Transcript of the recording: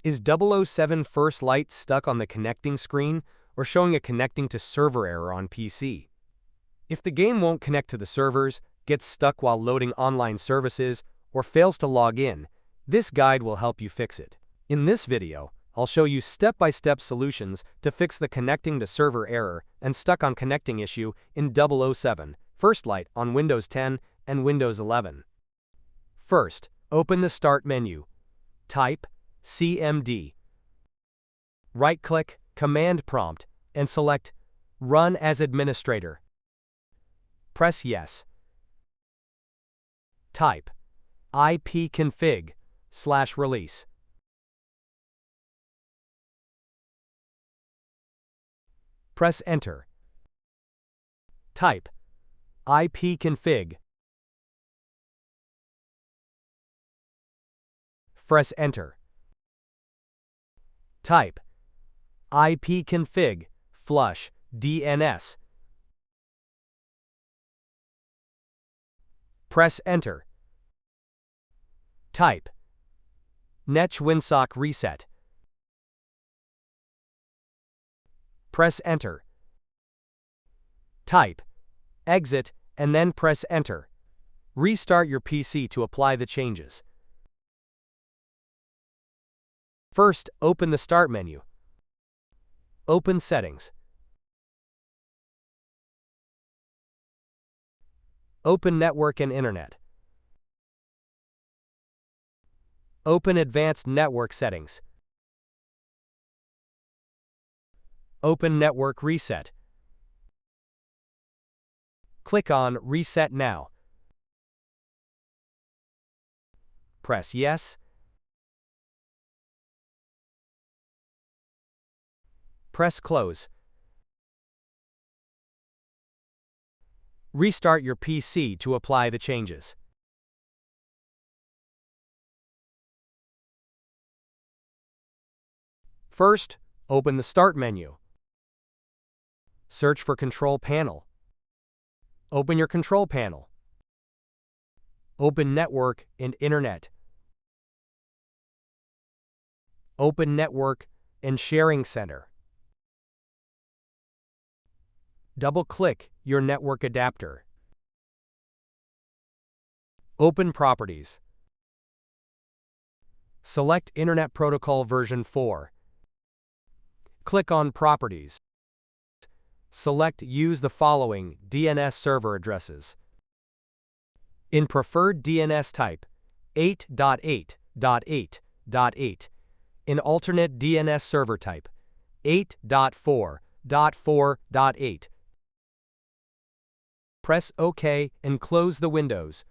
Is 007 first light stuck on the connecting screen or showing a connecting to server error on PC? If the game won't connect to the servers, gets stuck while loading online services, or fails to log in, this guide will help you fix it. In this video, I'll show you step-by-step solutions to fix the connecting to server error and stuck on connecting issue in 007 First Light on Windows 10 and Windows 11. First, open the Start menu. Type CMD. Right-click Command Prompt and select Run as Administrator. Press Yes. Type ipconfig/release. Press Enter. Type ipconfig. Press Enter. Type ipconfig flush DNS. Press Enter. Type netwinsock reset. Press Enter. Type exit and then press Enter. Restart your PC to apply the changes. First, open the Start menu. Open Settings. Open Network and Internet. Open Advanced Network Settings. Open Network Reset. Click on Reset Now. Press Yes. Press Close. Restart your PC to apply the changes. First, open the Start menu. Search for Control Panel. Open your Control Panel. Open Network and Internet. Open Network and Sharing Center. Double-click your network adapter. Open Properties. Select Internet Protocol version 4. Click on Properties. Select Use the following DNS server addresses. In preferred DNS type, 8.8.8.8. In alternate DNS server type, 8.4.4.8. Press OK and close the windows.